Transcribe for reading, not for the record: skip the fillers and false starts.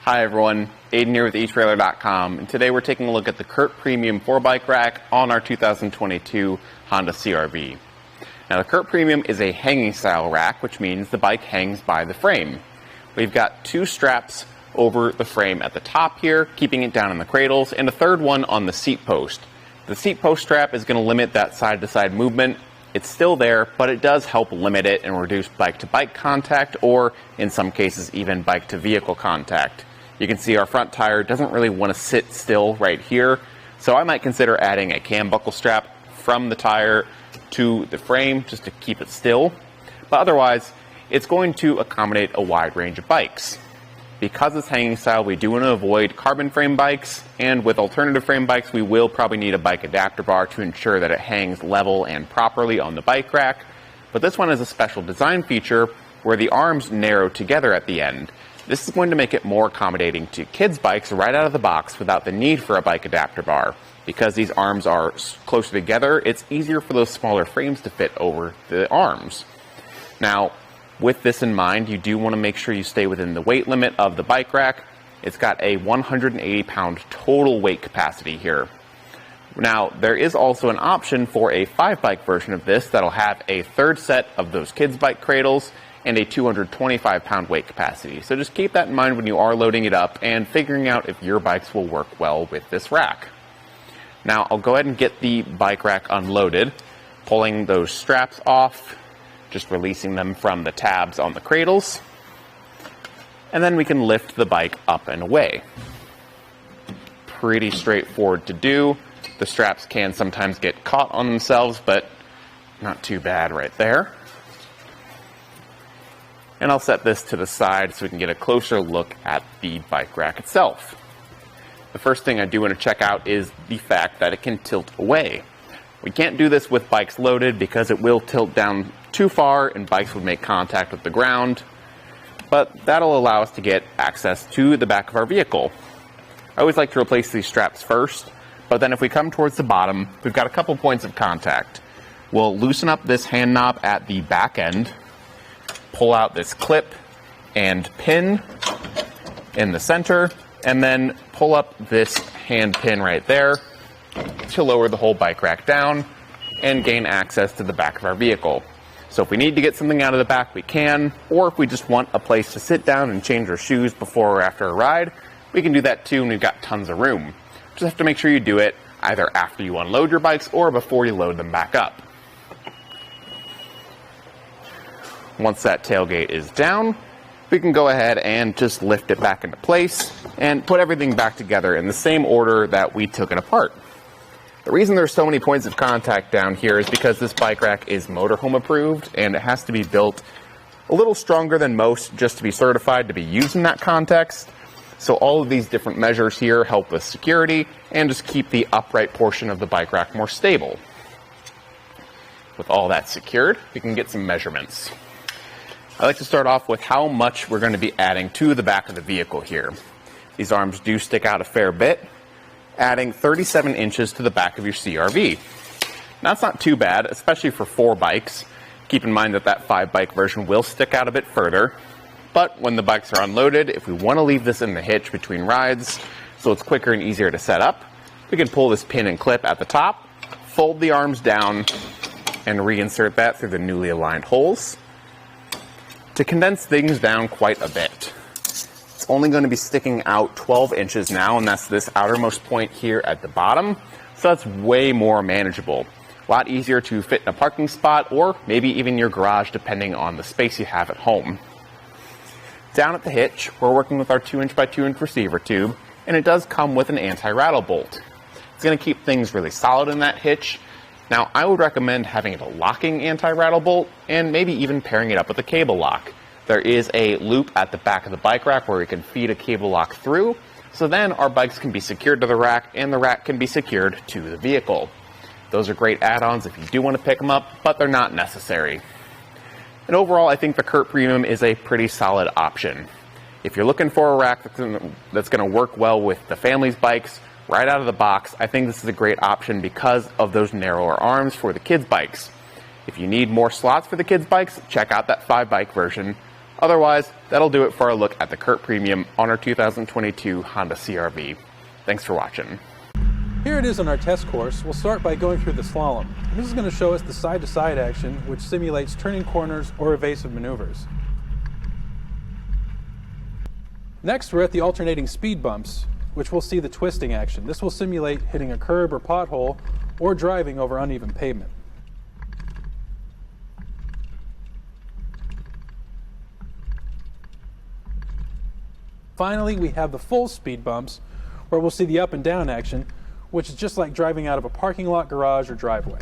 Hi everyone, Aidan here with etrailer.com, and today we're taking a look at the CURT Premium 4-bike rack on our 2022 Honda CR-V. Now the CURT Premium is a hanging style rack, which means the bike hangs by the frame. We've got two straps over the frame at the top here, keeping it down in the cradles, and a third one on the seat post. The seat post strap is going to limit that side-to-side movement. It's still there, but it does help limit it and reduce bike-to-bike contact, or in some cases even bike-to-vehicle contact. You can see our front tire doesn't really want to sit still right here, so I might consider adding a cam buckle strap from the tire to the frame just to keep it still. But otherwise, it's going to accommodate a wide range of bikes. Because it's hanging style, we do want to avoid carbon frame bikes, and with alternative frame bikes, we will probably need a bike adapter bar to ensure that it hangs level and properly on the bike rack. But this one has a special design feature where the arms narrow together at the end. This is going to make it more accommodating to kids' bikes right out of the box without the need for a bike adapter bar. Because these arms are closer together, it's easier for those smaller frames to fit over the arms. Now, with this in mind, you do want to make sure you stay within the weight limit of the bike rack. It's got a 180-pound total weight capacity here. Now, there is also an option for a 5-bike version of this that'll have a third set of those kids' bike cradles and a 225-pound weight capacity. So just keep that in mind when you are loading it up and figuring out if your bikes will work well with this rack. Now, I'll go ahead and get the bike rack unloaded, pulling those straps off, just releasing them from the tabs on the cradles, and then we can lift the bike up and away. Pretty straightforward to do. The straps can sometimes get caught on themselves, but not too bad right there. And I'll set this to the side so we can get a closer look at the bike rack itself. The first thing I do want to check out is the fact that it can tilt away. We can't do this with bikes loaded because it will tilt down too far and bikes would make contact with the ground, but that'll allow us to get access to the back of our vehicle. I always like to replace these straps first, but then if we come towards the bottom, we've got a couple points of contact. We'll loosen up this hand knob at the back end, pull out this clip and pin in the center, and then pull up this hand pin right there to lower the whole bike rack down and gain access to the back of our vehicle. So if we need to get something out of the back, we can, or if we just want a place to sit down and change our shoes before or after a ride, we can do that too, and we've got tons of room. Just have to make sure you do it either after you unload your bikes or before you load them back up. Once that tailgate is down, we can go ahead and just lift it back into place and put everything back together in the same order that we took it apart. The reason there's so many points of contact down here is because this bike rack is motorhome approved and it has to be built a little stronger than most just to be certified to be used in that context. So all of these different measures here help with security and just keep the upright portion of the bike rack more stable. With all that secured, we can get some measurements. I like to start off with how much we're going to be adding to the back of the vehicle here. These arms do stick out a fair bit, adding 37 inches to the back of your CR-V. Now, that's not too bad, especially for 4 bikes. Keep in mind that that 5-bike version will stick out a bit further. But when the bikes are unloaded, if we want to leave this in the hitch between rides so it's quicker and easier to set up, we can pull this pin and clip at the top, fold the arms down, and reinsert that through the newly aligned holes to condense things down quite a bit. It's only going to be sticking out 12 inches now, and that's this outermost point here at the bottom, so that's way more manageable. A lot easier to fit in a parking spot or maybe even your garage depending on the space you have at home. Down at the hitch, we're working with our 2-inch by 2-inch receiver tube, and it does come with an anti-rattle bolt. It's going to keep things really solid in that hitch. Now, I would recommend having it a locking anti-rattle bolt and maybe even pairing it up with a cable lock. There is a loop at the back of the bike rack where we can feed a cable lock through, so then our bikes can be secured to the rack and the rack can be secured to the vehicle. Those are great add-ons if you do want to pick them up, but they're not necessary. And overall, I think the CURT Premium is a pretty solid option. If you're looking for a rack that's going to work well with the family's bikes right out of the box, I think this is a great option because of those narrower arms for the kids' bikes. If you need more slots for the kids' bikes, check out that 5-bike version. Otherwise, that'll do it for our look at the CURT Premium on our 2022 Honda CR-V. Thanks for watching. Here it is on our test course. We'll start by going through the slalom. This is going to show us the side-to-side action, which simulates turning corners or evasive maneuvers. Next, we're at the alternating speed bumps, which we'll see the twisting action. This will simulate hitting a curb or pothole or driving over uneven pavement. Finally, we have the full speed bumps, where we'll see the up and down action, which is just like driving out of a parking lot, garage, or driveway.